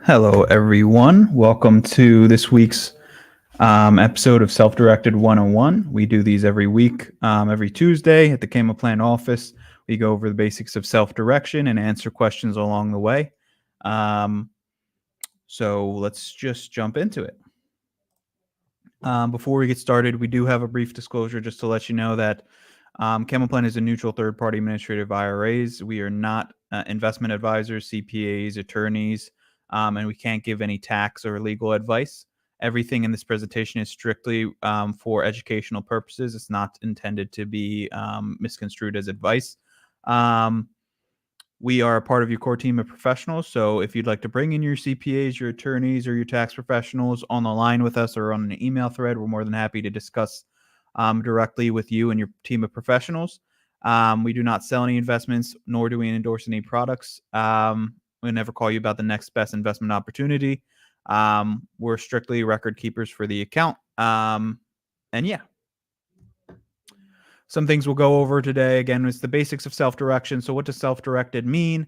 Hello, everyone. Welcome to this week's episode of Self-Directed 101. We do these every week, every Tuesday at the Camaplan office. We go over the basics of self-direction and answer questions along the way. So let's just jump into it. Before we get started, we do have a brief disclosure just to let you know that Camaplan is a neutral third-party administrator of IRAs. We are not investment advisors, CPAs, attorneys, and we can't give any tax or legal advice. Everything in this presentation is strictly for educational purposes. It's not intended to be misconstrued as advice. We are a part of your core team of professionals. So if you'd like to bring in your CPAs, your attorneys, or your tax professionals on the line with us or on an email thread, we're more than happy to discuss directly with you and your team of professionals. We do not sell any investments, nor do we endorse any products. We never call you about the next best investment opportunity. We're strictly record keepers for the account. And yeah. Some things we'll go over today, again, is the basics of self-direction. So what does self-directed mean?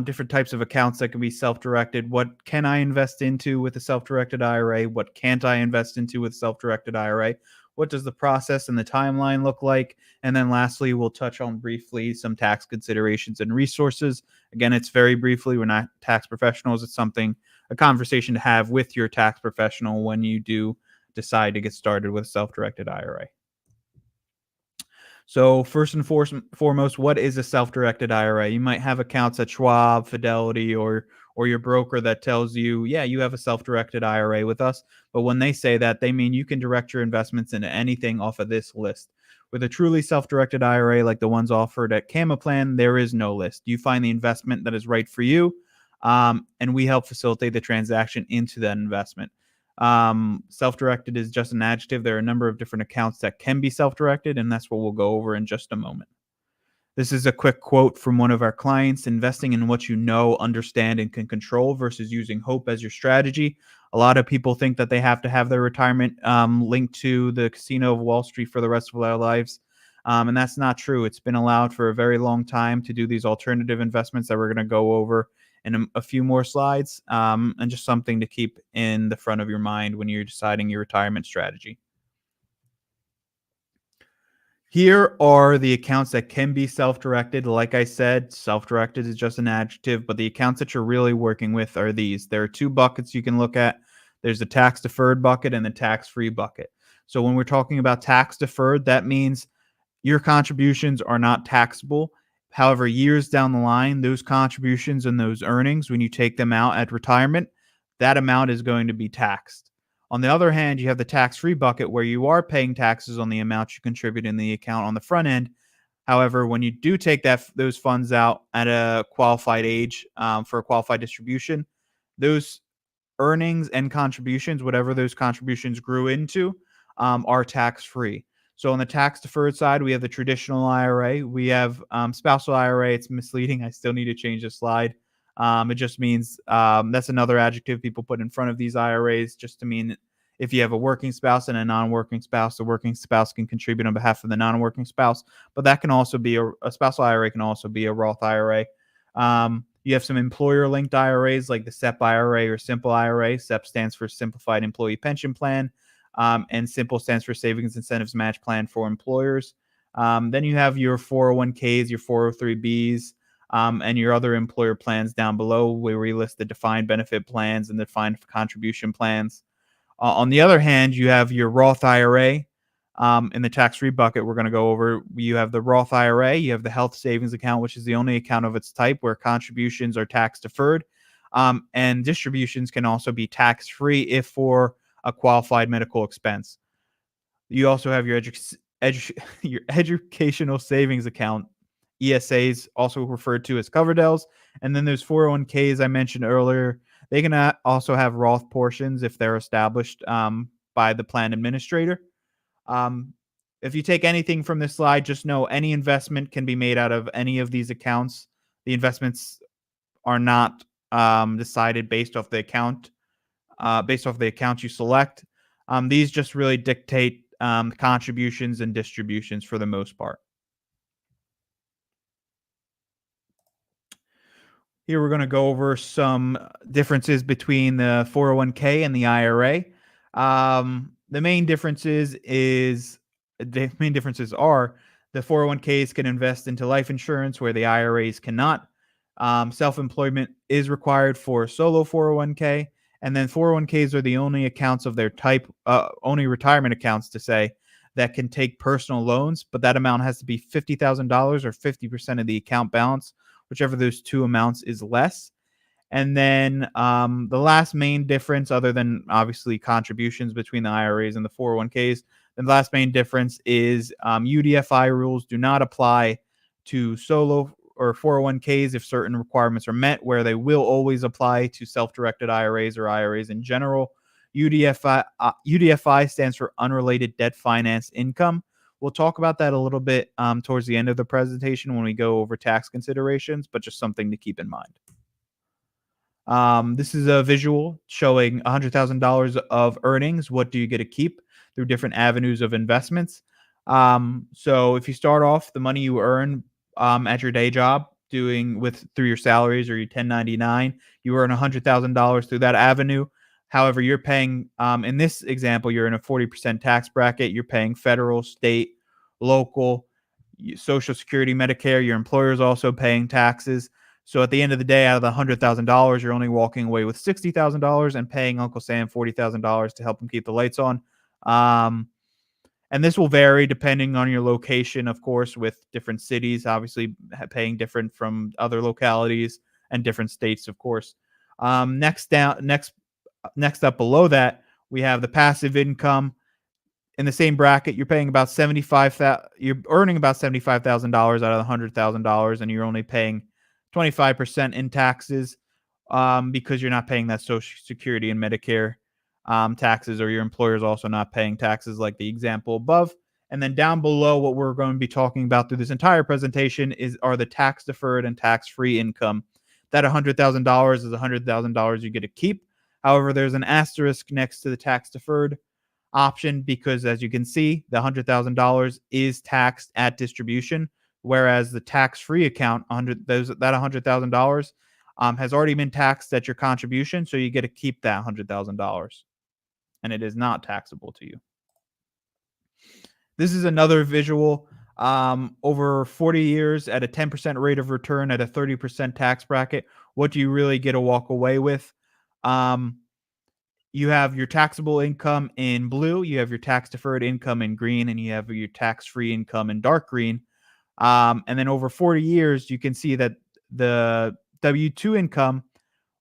Different types of accounts that can be self-directed. What can I invest into with a self-directed IRA? What can't I invest into with self-directed IRA? What does the process and the timeline look like? And then lastly, we'll touch on briefly some tax considerations and resources. Again, it's very briefly. We're not tax professionals. It's a conversation to have with your tax professional when you do decide to get started with a self-directed IRA. So first and foremost, what is a self-directed IRA? You might have accounts at Schwab, Fidelity, or your broker that tells you, yeah, you have a self-directed IRA with us. But when they say that, they mean you can direct your investments into anything off of this list. With a truly self-directed IRA like the ones offered at Camaplan, there is no list. You find the investment that is right for you, and we help facilitate the transaction into that investment. Self-directed is just an adjective. There are a number of different accounts that can be self-directed, and that's what we'll go over in just a moment. This is a quick quote from one of our clients: investing in what you know, understand, and can control versus using hope as your strategy. A lot of people think that they have to have their retirement linked to the casino of Wall Street for the rest of their lives. And that's not true. It's been allowed for a very long time to do these alternative investments that we're going to go over in a few more slides, and just something to keep in the front of your mind when you're deciding your retirement strategy. Here are the accounts that can be self-directed. Like I said, self-directed is just an adjective, but the accounts that you're really working with are these. There are two buckets you can look at. There's the tax-deferred bucket and the tax-free bucket. So when we're talking about tax-deferred, that means your contributions are not taxable. However, years down the line, those contributions and those earnings, when you take them out at retirement, that amount is going to be taxed. On the other hand, you have the tax-free bucket where you are paying taxes on the amount you contribute in the account on the front end. However, when you do take those funds out at a qualified age for a qualified distribution, those earnings and contributions, whatever those contributions grew into, are tax-free. So on the tax-deferred side, we have the traditional IRA. We have spousal IRA. It's misleading. I still need to change the slide. It just means that's another adjective people put in front of these IRAs just to mean if you have a working spouse and a non-working spouse, the working spouse can contribute on behalf of the non-working spouse. But that can also be a spousal IRA, can also be a Roth IRA. You have some employer-linked IRAs like the SEP IRA or Simple IRA. SEP stands for Simplified Employee Pension Plan, and Simple stands for Savings Incentives Match Plan for employers. Then you have your 401ks, your 403bs, and your other employer plans down below, where we list the defined benefit plans and the defined contribution plans. On the other hand, you have your Roth IRA. In the tax-free bucket we're going to go over, you have the Roth IRA, you have the health savings account, which is the only account of its type where contributions are tax deferred, and distributions can also be tax-free if for a qualified medical expense. You also have your your educational savings account, ESAs, also referred to as Coverdell's, and then there's 401ks I mentioned earlier. They can also have Roth portions if they're established by the plan administrator. If you take anything from this slide, just know any investment can be made out of any of these accounts. The investments are not decided based off the account you select. These just really dictate contributions and distributions for the most part. Here we're going to go over some differences between the 401k and the IRA. The main differences are the 401ks can invest into life insurance where the IRAs cannot. Self-employment is required for solo 401k, and then 401ks are the only accounts of their type, only retirement accounts to say that can take personal loans, but that amount has to be $50,000 or 50% of the account balance, whichever those two amounts is less. And then the last main difference, other than obviously contributions between the IRAs and the 401ks, the last main difference is UDFI rules do not apply to solo or 401ks if certain requirements are met, where they will always apply to self-directed IRAs or IRAs in general. UDFI stands for unrelated debt finance income. We'll talk about that a little bit towards the end of the presentation when we go over tax considerations, but just something to keep in mind. This is a visual showing $100,000 of earnings. What do you get to keep through different avenues of investments? So if you start off the money you earn at your day job through your salaries or your 1099, you earn $100,000 through that avenue. However, you're paying, in this example, you're in a 40% tax bracket. You're paying federal, state, local, Social Security, Medicare. Your employer is also paying taxes. So at the end of the day, out of the $100,000, you're only walking away with $60,000 and paying Uncle Sam $40,000 to help him keep the lights on. And this will vary depending on your location, of course, with different cities, obviously paying different from other localities and different states, of course. Next up below that, we have the passive income. In the same bracket, you're paying about you're earning about $75,000 out of the $100,000, and you're only paying 25% in taxes because you're not paying that Social Security and Medicare taxes, or your employer is also not paying taxes like the example above. And then down below, what we're going to be talking about through this entire presentation are the tax deferred and tax free income. That $100,000 is $100,000 you get to keep. However, there's an asterisk next to the tax deferred option because, as you can see, the $100,000 is taxed at distribution, whereas the tax-free account, that $100,000 has already been taxed at your contribution, so you get to keep that $100,000, and it is not taxable to you. This is another visual. Over 40 years at a 10% rate of return at a 30% tax bracket, what do you really get to walk away with? You have your taxable income in blue, you have your tax deferred income in green, and you have your tax-free income in dark green. And then over 40 years, you can see that the W-2 income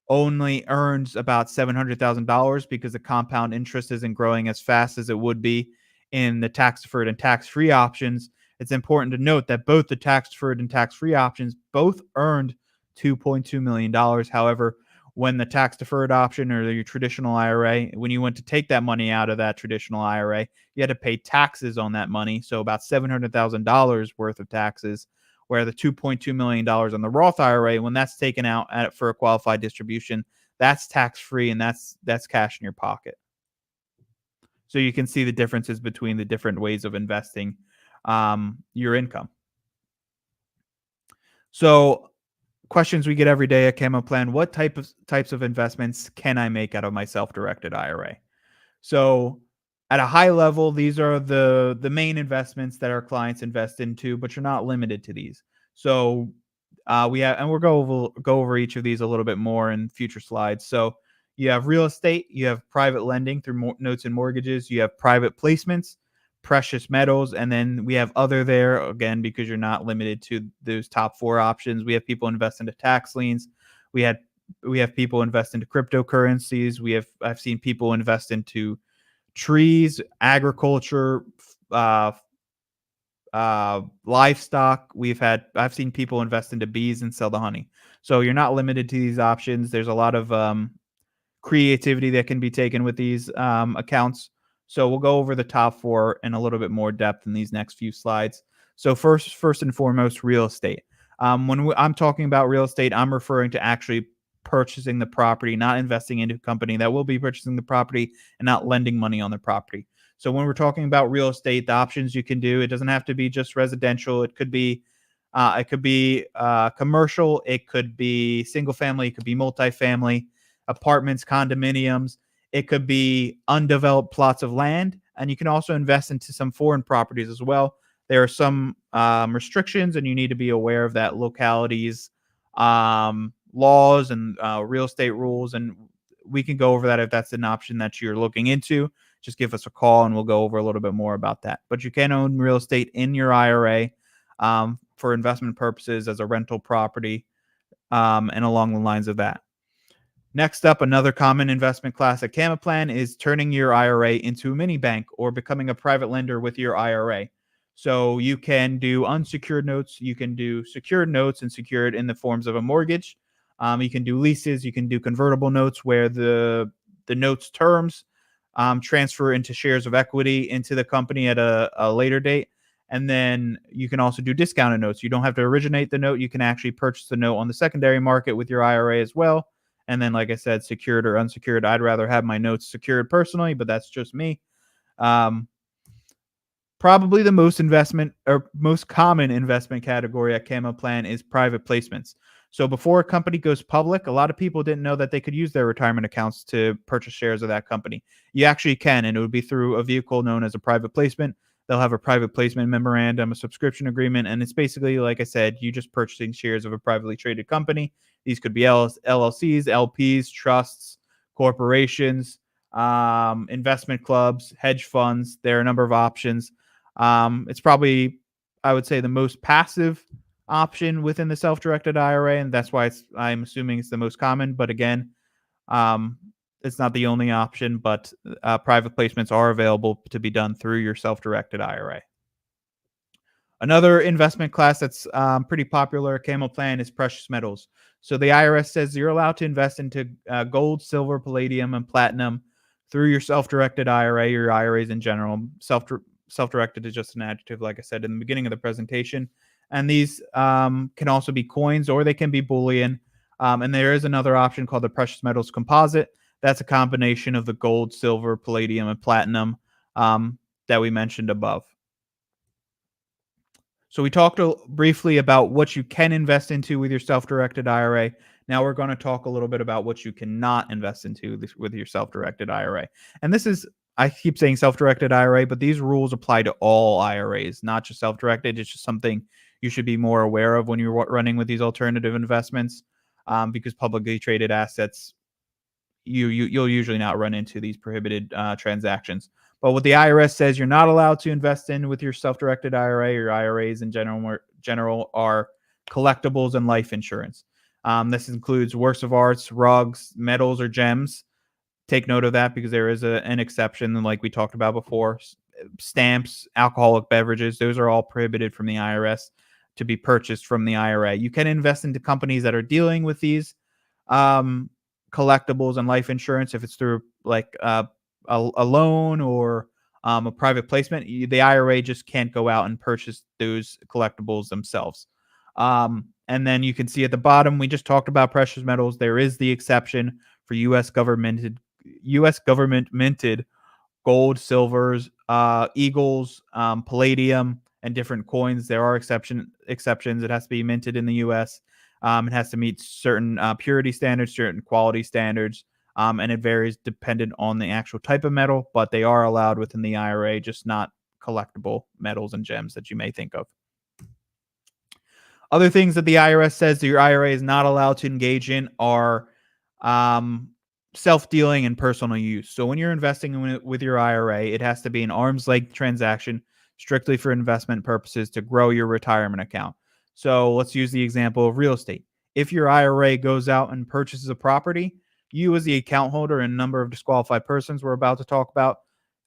only earns about $700,000 because the compound interest isn't growing as fast as it would be in the tax deferred and tax free options. It's important to note that both the tax deferred and tax free options both earned $2.2 million. However, when the tax deferred option or your traditional IRA, when you went to take that money out of that traditional IRA, you had to pay taxes on that money. So about $700,000 worth of taxes, where the $2.2 million on the Roth IRA, when that's taken out for a qualified distribution, that's tax free and that's cash in your pocket. So you can see the differences between the different ways of investing your income. So questions we get every day at Camo Plan: what types of investments can I make out of my self-directed IRA? So at a high level, these are the main investments that our clients invest into, but you're not limited to these. So we'll go over each of these a little bit more in future slides. So you have real estate, you have private lending through notes and mortgages, you have private placements, precious metals, and then we have other there again because you're not limited to those top four options. We have people invest into tax liens. We have people invest into cryptocurrencies. I've seen people invest into trees, agriculture, livestock. I've seen people invest into bees and sell the honey. So you're not limited to these options. There's a lot of creativity that can be taken with these accounts. So we'll go over the top four in a little bit more depth in these next few slides. So first and foremost, real estate. I'm talking about real estate, I'm referring to actually purchasing the property, not investing into a company that will be purchasing the property and not lending money on the property. So when we're talking about real estate, the options you can do, it doesn't have to be just residential. It could be It could be commercial, it could be single family, it could be multifamily, apartments, condominiums. It could be undeveloped plots of land, and you can also invest into some foreign properties as well. There are some restrictions, and you need to be aware of that localities laws and real estate rules, and we can go over that if that's an option that you're looking into. Just give us a call and we'll go over a little bit more about that. But you can own real estate in your IRA for investment purposes as a rental property and along the lines of that. Next up, another common investment class at Camaplan is turning your IRA into a mini bank or becoming a private lender with your IRA. So you can do unsecured notes, you can do secured notes and secured in the forms of a mortgage. You can do leases, you can do convertible notes where the notes terms transfer into shares of equity into the company at a later date. And then you can also do discounted notes. You don't have to originate the note. You can actually purchase the note on the secondary market with your IRA as well. And then, like I said, secured or unsecured. I'd rather have my notes secured personally, but that's just me. Probably the most common investment category at Camaplan is private placements. So before a company goes public, a lot of people didn't know that they could use their retirement accounts to purchase shares of that company. You actually can, and it would be through a vehicle known as a private placement. They'll have a private placement memorandum, a subscription agreement, and it's basically, like I said, you just purchasing shares of a privately traded company. These could be LLCs, LPs, trusts, corporations, investment clubs, hedge funds. There are a number of options. It's probably, I would say, the most passive option within the self-directed IRA, and that's why I'm assuming it's the most common. But again, it's not the only option, but private placements are available to be done through your self-directed IRA. Another investment class that's pretty popular at Camaplan is precious metals. So the IRS says you're allowed to invest into gold, silver, palladium, and platinum through your self-directed IRA, your IRAs in general. Self-directed is just an adjective, like I said in the beginning of the presentation. And these can also be coins or they can be bullion. And there is another option called the precious metals composite. That's a combination of the gold, silver, palladium, and platinum that we mentioned above. So we talked briefly about what you can invest into with your self-directed IRA. Now we're going to talk a little bit about what you cannot invest into with your self-directed IRA. And this is, I keep saying self-directed IRA, but these rules apply to all IRAs, not just self-directed. It's just something you should be more aware of when you're running with these alternative investments, because publicly traded assets, you'll usually not run into these prohibited transactions. But what the IRS says you're not allowed to invest in with your self-directed IRA or IRAs in general are collectibles and life insurance. This includes works of arts, rugs, metals, or gems. Take note of that because there is an exception, like we talked about before. Stamps, alcoholic beverages, those are all prohibited from the IRS to be purchased from the IRA. You can invest into companies that are dealing with these collectibles and life insurance if it's through like a loan or a private placement. The IRA just can't go out and purchase those collectibles themselves. And then you can see at the bottom, we just talked about precious metals. There is the exception for U.S. government minted gold, silvers, eagles, palladium, and different coins. There are exceptions. It has to be minted in the U.S. It has to meet certain purity standards, certain quality standards, and it varies dependent on the actual type of metal, but they are allowed within the IRA, just not collectible metals and gems that you may think of. Other things that the IRS says that your IRA is not allowed to engage in are self-dealing and personal use. So when you're investing with your IRA, it has to be an arm's length transaction strictly for investment purposes to grow your retirement account. So let's use the example of real estate. If your IRA goes out and purchases a property, you as the account holder and a number of disqualified persons we're about to talk about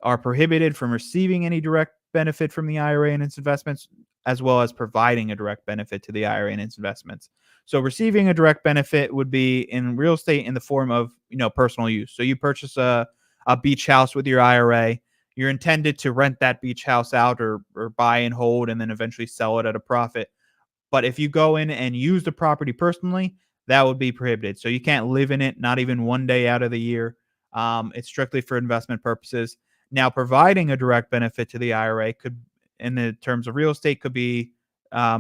are prohibited from receiving any direct benefit from the IRA and its investments, as well as providing a direct benefit to the IRA and its investments. So receiving a direct benefit would be in real estate in the form of, personal use. So you purchase a beach house with your IRA. You're intended to rent that beach house out or buy and hold and then eventually sell it at a profit. But if you go in and use the property personally, that would be prohibited. So you can't live in it, not even one day out of the year. It's strictly for investment purposes. Now, providing a direct benefit to the IRA could, in the terms of real estate, could be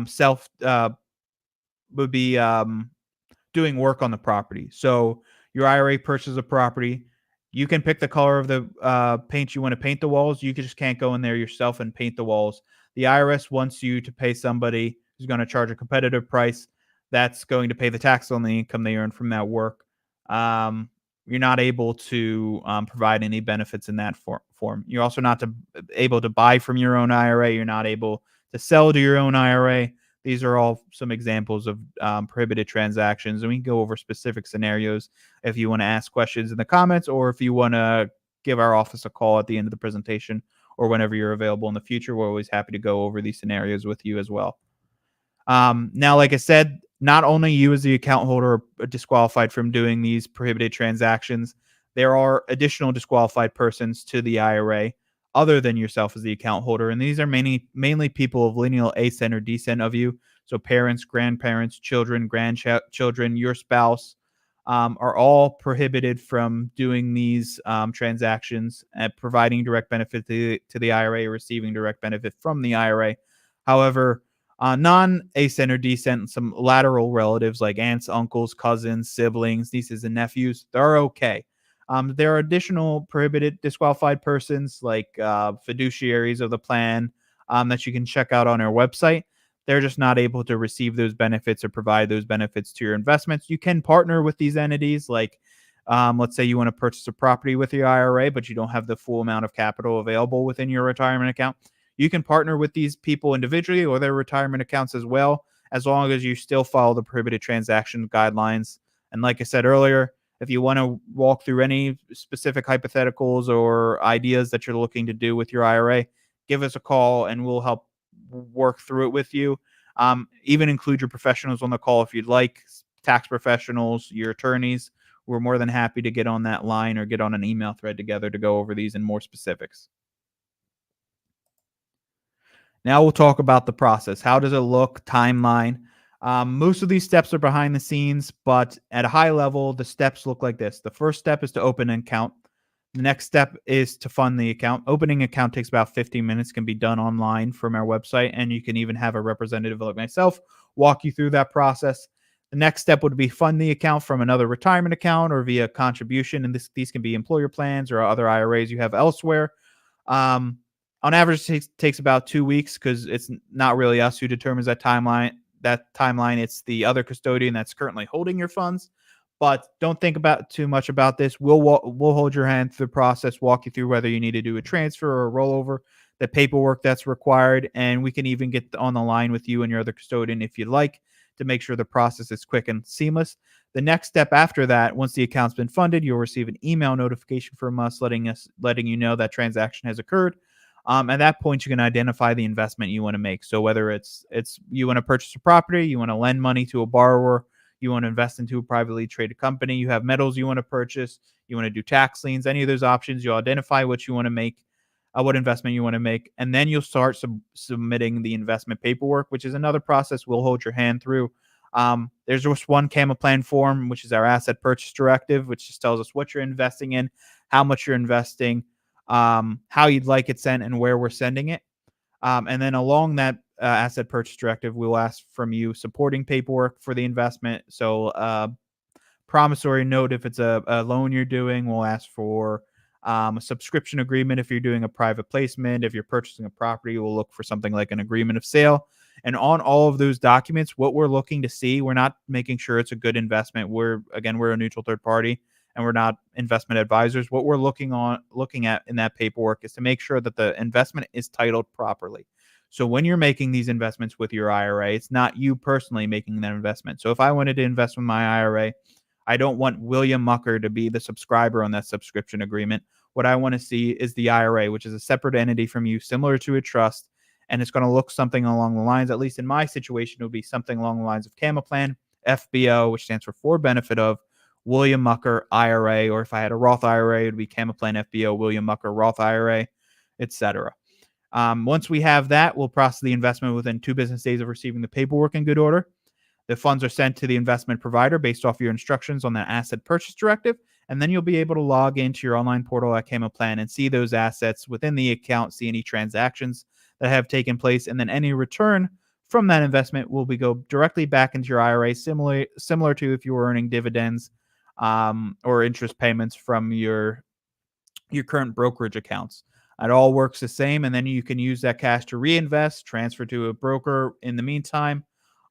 self would be doing work on the property. So your IRA purchases a property. You can pick the color of the paint you want to paint the walls. You just can't go in there yourself and paint the walls. The IRS wants you to pay somebody who's going to charge a competitive price that's going to pay the tax on the income they earn from that work. Um, you're not able to provide any benefits in that form. You're also not able to buy from your own IRA. You're not able to sell to your own IRA. These are all some examples of prohibited transactions, and we can go over specific scenarios if you want to ask questions in the comments, or if you want to give our office a call at the end of the presentation, or whenever you're available in the future. We're always happy to go over these scenarios with you as well. Now, like I said, not only you as the account holder are disqualified from doing these prohibited transactions, there are additional disqualified persons to the IRA other than yourself as the account holder. And these are mainly people of lineal ascent or descent of you. So parents, grandparents, children, grandchildren, your spouse are all prohibited from doing these transactions and providing direct benefit to the IRA or receiving direct benefit from the IRA. However, non-ascent or descent, some lateral relatives like aunts, uncles, cousins, siblings, nieces, and nephews, they're okay. There are additional prohibited disqualified persons like fiduciaries of the plan that you can check out on our website. They're just not able to receive those benefits or provide those benefits to your investments. You can partner with these entities, like let's say you want to purchase a property with your IRA, but you don't have the full amount of capital available within your retirement account. You can partner with these people individually or their retirement accounts as well, as long as you still follow the prohibited transaction guidelines. And like I said earlier, if you want to walk through any specific hypotheticals or ideas that you're looking to do with your IRA, give us a call and we'll help work through it with you. Even include your professionals on the call if you'd like, tax professionals, your attorneys. We're more than happy to get on that line or get on an email thread together to go over these in more specifics. Now we'll talk about the process. How does it look? Timeline. Most of these steps are behind the scenes, but at a high level, the steps look like this. The first step is to open an account. The next step is to fund the account. Opening an account takes about 15 minutes, can be done online from our website, and you can even have a representative like myself walk you through that process. The next step would be fund the account from another retirement account or via contribution, and these can be employer plans or other IRAs you have elsewhere. On average, it takes about 2 weeks because it's not really us who determines that timeline. It's the other custodian that's currently holding your funds. But don't think about too much about this. We'll hold your hand through the process, walk you through whether you need to do a transfer or a rollover, the paperwork that's required, and we can even get on the line with you and your other custodian if you'd like to make sure the process is quick and seamless. The next step after that, once the account's been funded, you'll receive an email notification from us letting you know that transaction has occurred. At that point, you can identify the investment you want to make. So whether it's you want to purchase a property, you want to lend money to a borrower, you want to invest into a privately traded company, you have metals you want to purchase, you want to do tax liens, any of those options, you'll identify what you want to make, what investment you want to make, and then you'll start submitting the investment paperwork, which is another process we'll hold your hand through. There's just one CAMA plan form, which is our asset purchase directive, which just tells us what you're investing in, how much you're investing, how you'd like it sent, and where we're sending it. And then along that asset purchase directive, we'll ask from you supporting paperwork for the investment. So promissory note if it's a loan you're doing. We'll ask for a subscription agreement if you're doing a private placement. If you're purchasing a property, we'll look for something like an agreement of sale. And on all of those documents, what we're looking to see, we're not making sure it's a good investment. We're a neutral third party and we're not investment advisors. What we're looking at in that paperwork is to make sure that the investment is titled properly. So when you're making these investments with your IRA, it's not you personally making that investment. So if I wanted to invest with my IRA, I don't want William Mucker to be the subscriber on that subscription agreement. What I want to see is the IRA, which is a separate entity from you, similar to a trust. And it's going to look something along the lines, at least in my situation, it would be something along the lines of CAMA plan, FBO, which stands for benefit of, William Mucker IRA, or if I had a Roth IRA, it would be CAMA plan, FBO, William Mucker Roth IRA, etc. Once we have that, we'll process the investment within 2 business days of receiving the paperwork in good order. The funds are sent to the investment provider based off your instructions on that asset purchase directive, and then you'll be able to log into your online portal at CAMA Plan and see those assets within the account, see any transactions that have taken place, and then any return from that investment will be go directly back into your IRA, similar to if you were earning dividends or interest payments from your current brokerage accounts. It all works the same, and then you can use that cash to reinvest, transfer to a broker in the meantime,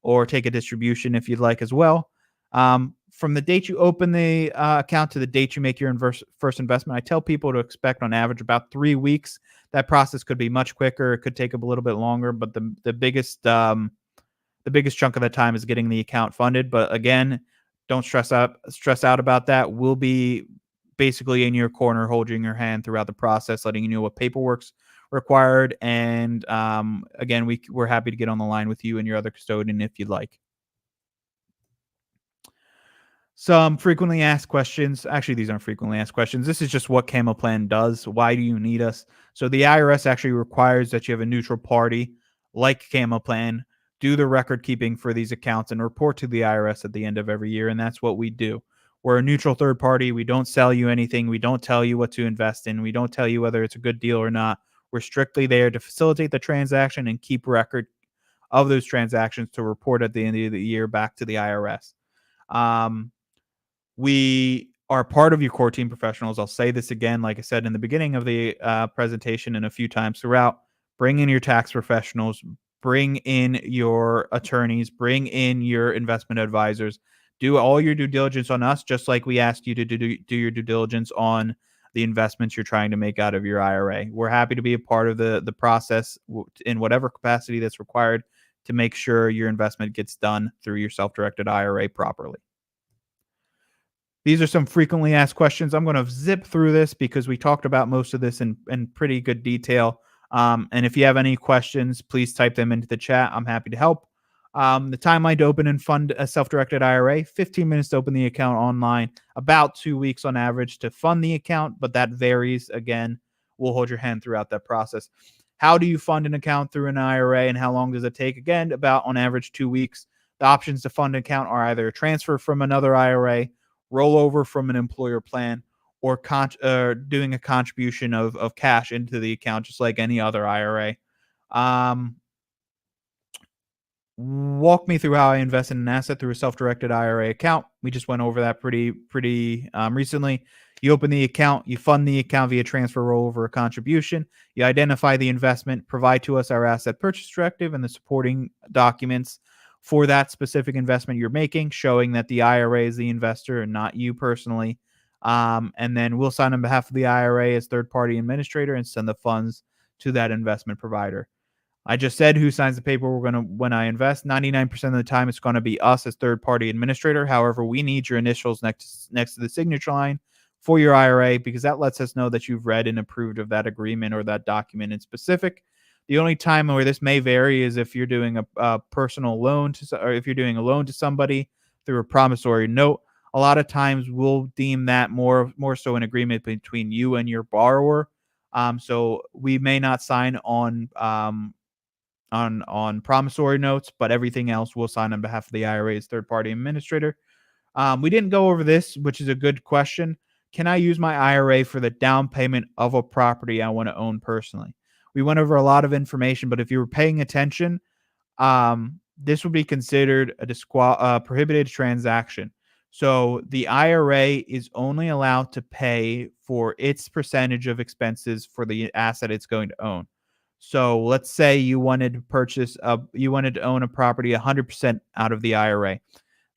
or take a distribution if you'd like as well. From the date you open the account to the date you make your first investment, I tell people to expect on average about 3 weeks. That process could be much quicker. It could take a little bit longer, but the biggest chunk of the time is getting the account funded. But again, don't stress out about that. We'll be basically in your corner, holding your hand throughout the process, letting you know what paperwork's required. And again, we're happy to get on the line with you and your other custodian if you'd like. Some frequently asked questions. Actually, these aren't frequently asked questions. This is just what Camo Plan does. Why do you need us? So the IRS actually requires that you have a neutral party like Camo Plan do the record keeping for these accounts and report to the IRS at the end of every year. And that's what we do. We're a neutral third party. We don't sell you anything. We don't tell you what to invest in. We don't tell you whether it's a good deal or not. We're strictly there to facilitate the transaction and keep record of those transactions to report at the end of the year back to the IRS. We are part of your core team professionals. I'll say this again, like I said in the beginning of the presentation and a few times throughout. Bring in your tax professionals, bring in your attorneys, bring in your investment advisors. Do all your due diligence on us, just like we asked you to do your due diligence on the investments you're trying to make out of your IRA. We're happy to be a part of the process in whatever capacity that's required to make sure your investment gets done through your self-directed IRA properly. These are some frequently asked questions. I'm going to zip through this because we talked about most of this in pretty good detail. And if you have any questions, please type them into the chat. I'm happy to help. The timeline to open and fund a self-directed IRA, 15 minutes to open the account online, about 2 weeks on average to fund the account, but that varies. Again, we'll hold your hand throughout that process. How do you fund an account through an IRA and how long does it take? Again, about on average 2 weeks. The options to fund an account are either a transfer from another IRA, rollover from an employer plan, or doing a contribution of cash into the account, just like any other IRA. Walk me through how I invest in an asset through a self-directed IRA account. We just went over that pretty recently. You open the account, you fund the account via transfer, rollover, or contribution. You identify the investment, provide to us our asset purchase directive and the supporting documents for that specific investment you're making, showing that the IRA is the investor and not you personally. And then we'll sign on behalf of the IRA as third-party administrator and send the funds to that investment provider. I just said who signs the paper when I invest. 99% of the time, it's going to be us as third-party administrator. However, we need your initials next to the signature line for your IRA because that lets us know that you've read and approved of that agreement or that document in specific. The only time where this may vary is if you're doing a personal loan or if you're doing a loan to somebody through a promissory note. A lot of times we'll deem that more so an agreement between you and your borrower. So we may not sign on promissory notes, but everything else we'll sign on behalf of the IRA's third-party administrator. We didn't go over this, which is a good question. Can I use my IRA for the down payment of a property I want to own personally? We went over a lot of information, but if you were paying attention, this would be considered a prohibited transaction. So the IRA is only allowed to pay for its percentage of expenses for the asset it's going to own. So let's say you wanted to own a property 100% out of the IRA.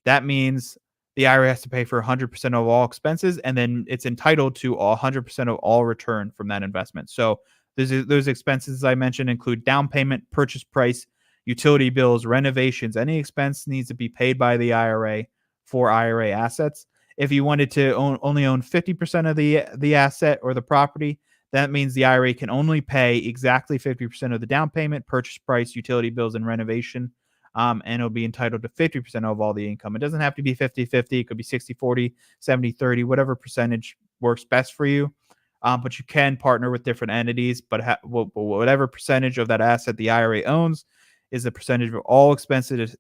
That means the IRA has to pay for 100% of all expenses, and then it's entitled to 100% of all return from that investment. So those expenses I mentioned include down payment, purchase price, utility bills, renovations. Any expense needs to be paid by the IRA for IRA assets. If you wanted to only own 50% of the asset or the property, that means the IRA can only pay exactly 50% of the down payment, purchase price, utility bills, and renovation. And it'll be entitled to 50% of all the income. It doesn't have to be 50-50. It could be 60-40, 70-30, whatever percentage works best for you. But you can partner with different entities. But whatever percentage of that asset the IRA owns is the percentage of all expenses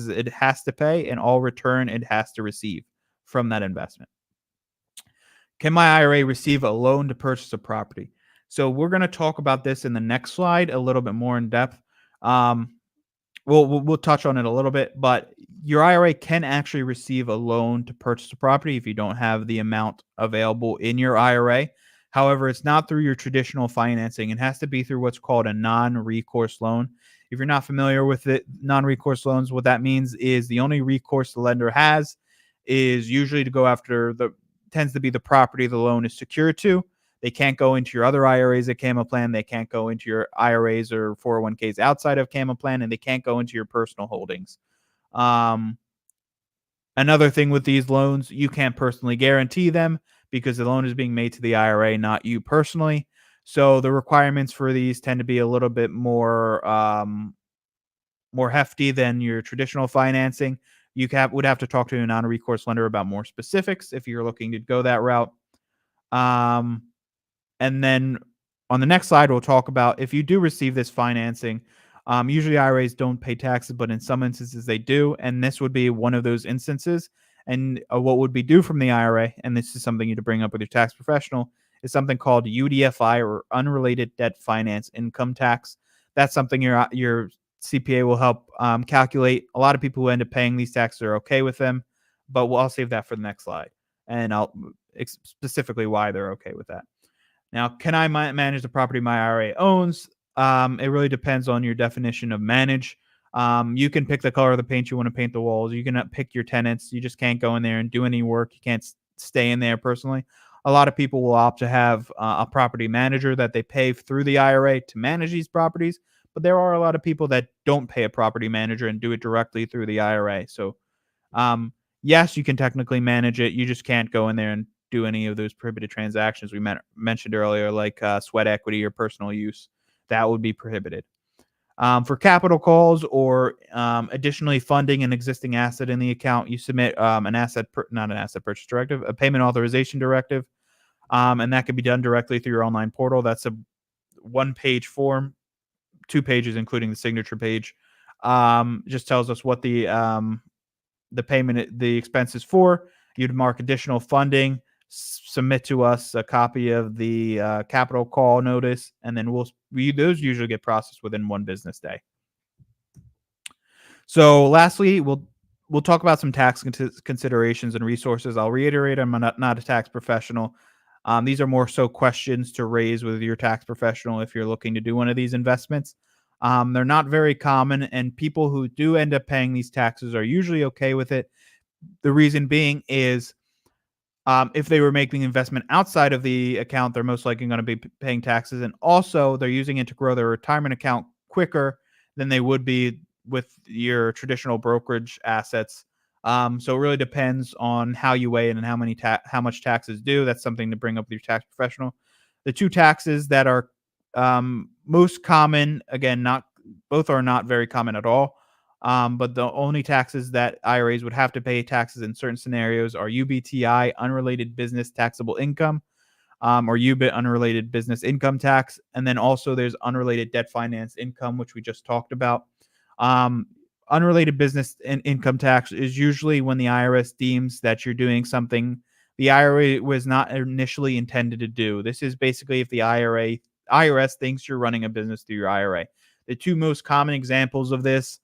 it has to pay and all return it has to receive from that investment. Can my IRA receive a loan to purchase a property? So we're going to talk about this in the next slide a little bit more in depth. we'll touch on it a little bit, but your IRA can actually receive a loan to purchase a property if you don't have the amount available in your IRA. However, it's not through your traditional financing. It has to be through what's called a non-recourse loan. If you're not familiar with it, non-recourse loans, what that means is the only recourse the lender has is usually to go after the tends to be the property the loan is secured to. They can't go into your other IRAs at Camel Plan. They can't go into your IRAs or 401ks outside of Camel Plan, and they can't go into your personal holdings. Um, Another thing with these loans, you can't personally guarantee them because the loan is being made to the IRA, not you personally. So the requirements for these tend to be a little bit more hefty than your traditional financing. Would have to talk to a non-recourse lender about more specifics if you're looking to go that route. Um, and then on the next slide, we'll talk about if you do receive this financing. Usually IRAs don't pay taxes, but in some instances they do. And this would be one of those instances. And what would be due from the IRA, and this is something you to bring up with your tax professional, is something called UDFI, or unrelated debt finance income tax. That's something your CPA will help calculate. A lot of people who end up paying these taxes are okay with them, but I'll save that for the next slide. And I'll specifically why they're okay with that. Now, can I manage the property my IRA owns? It really depends on your definition of manage. You can pick the color of the paint you want to paint the walls. You can pick your tenants. You just can't go in there and do any work. You can't stay in there personally. A lot of people will opt to have a property manager that they pay through the IRA to manage these properties. But there are a lot of people that don't pay a property manager and do it directly through the IRA. So, yes, you can technically manage it. You just can't go in there and do any of those prohibited transactions we mentioned earlier, like sweat equity or personal use. That would be prohibited. For capital calls or additionally funding an existing asset in the account, you submit not an asset purchase directive, a payment authorization directive, and that can be done directly through your online portal. That's a one-page form, 2 pages including the signature page. Just tells us what the payment, the expenses for. You'd mark additional funding, submit to us a copy of the capital call notice, and then those usually get processed within 1 business day. So lastly, we'll talk about some tax considerations and resources. I'll reiterate, I'm not a tax professional. These are more so questions to raise with your tax professional if you're looking to do one of these investments. They're not very common, and people who do end up paying these taxes are usually okay with it. The reason being is if they were making investment outside of the account, they're most likely going to be paying taxes. And also, they're using it to grow their retirement account quicker than they would be with your traditional brokerage assets. So it really depends on how you weigh it and how much taxes due. That's something to bring up with your tax professional. The 2 taxes that are most common, again, both are not very common at all. But the only taxes that IRAs would have to pay taxes in certain scenarios are UBTI, unrelated business taxable income, or UBIT, unrelated business income tax. And then also there's unrelated debt finance income, which we just talked about. Unrelated business income tax is usually when the IRS deems that you're doing something the IRA was not initially intended to do. This is basically if the IRS thinks you're running a business through your IRA. The 2 most common examples of this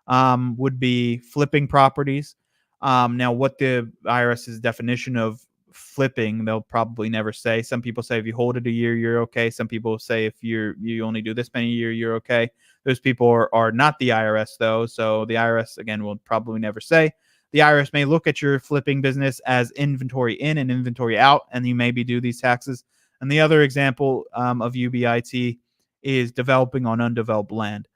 would be flipping properties. Now, what the IRS's definition of flipping, they'll probably never say. Some people say if you hold it a year, you're okay. Some people say if you only do this many year, you're okay. Those people are not the IRS though, so the IRS again will probably never say. The IRS may look at your flipping business as inventory in and inventory out, and you maybe do these taxes. And the other example of UBIT is developing on undeveloped land.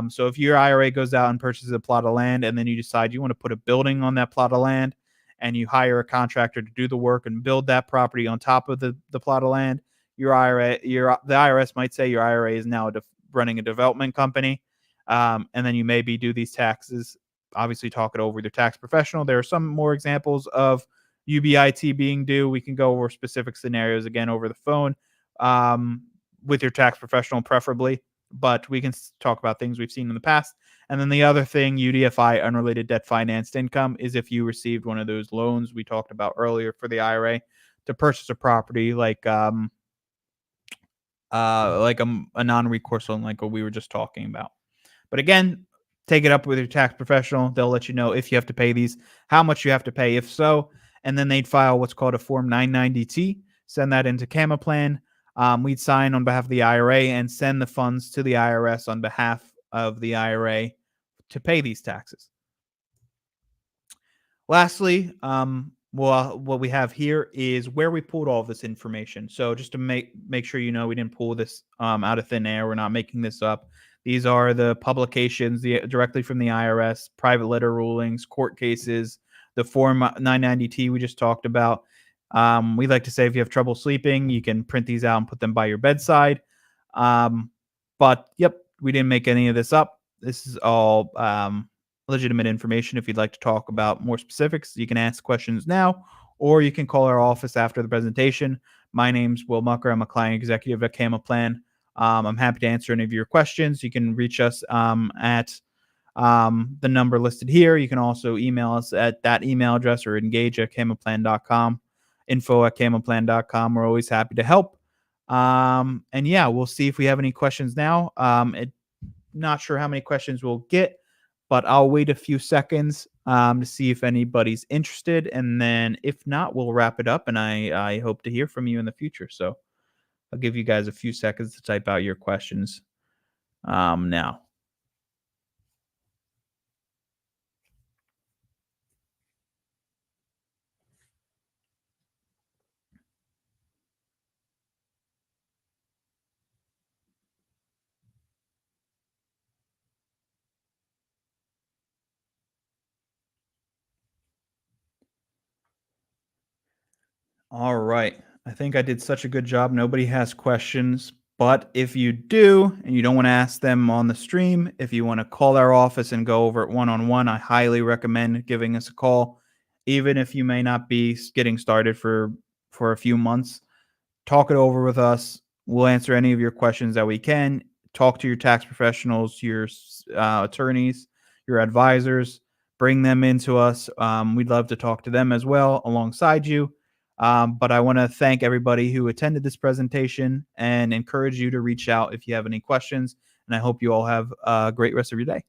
So if your IRA goes out and purchases a plot of land and then you decide you want to put a building on that plot of land and you hire a contractor to do the work and build that property on top of the plot of land, the IRS might say your IRA is now running a development company. And then you maybe do these taxes. Obviously, talk it over with your tax professional. There are some more examples of UBIT being due. We can go over specific scenarios again over the phone with your tax professional, preferably. But we can talk about things we've seen in the past. And then the other thing, UDFI, unrelated debt financed income, is if you received one of those loans we talked about earlier for the IRA to purchase a property, like a non-recourse loan, like what we were just talking about. But again, take it up with your tax professional. They'll let you know if you have to pay these, how much you have to pay, if so, and then they'd file what's called a Form 990T, send that into CamaPlan. We'd sign on behalf of the IRA and send the funds to the IRS on behalf of the IRA to pay these taxes. Lastly, well, what we have here is where we pulled all of this information. So just to make sure you know, we didn't pull this out of thin air. We're not making this up. These are the publications directly from the IRS, private letter rulings, court cases, the Form 990T we just talked about. We like to say if you have trouble sleeping, you can print these out and put them by your bedside. But yep, we didn't make any of this up. This is all legitimate information. If you'd like to talk about more specifics, you can ask questions now, or you can call our office after the presentation. My name's Will Mucker. I'm a client executive at CamaPlan. I'm happy to answer any of your questions. You can reach us at the number listed here. You can also email us at that email address or engage@camaplan.com, info@camaplan.com. We're always happy to help. And yeah, we'll see if we have any questions now. Not sure how many questions we'll get, but I'll wait a few seconds to see if anybody's interested. And then if not, we'll wrap it up. And I hope to hear from you in the future. So I'll give you guys a few seconds to type out your questions now. All right. I think I did such a good job. Nobody has questions. But if you do, and you don't want to ask them on the stream, if you want to call our office and go over it one-on-one, I highly recommend giving us a call. Even if you may not be getting started for a few months, talk it over with us. We'll answer any of your questions that we can. Talk to your tax professionals, your attorneys, your advisors. Bring them into us. We'd love to talk to them as well alongside you. But I want to thank everybody who attended this presentation and encourage you to reach out if you have any questions. And I hope you all have a great rest of your day.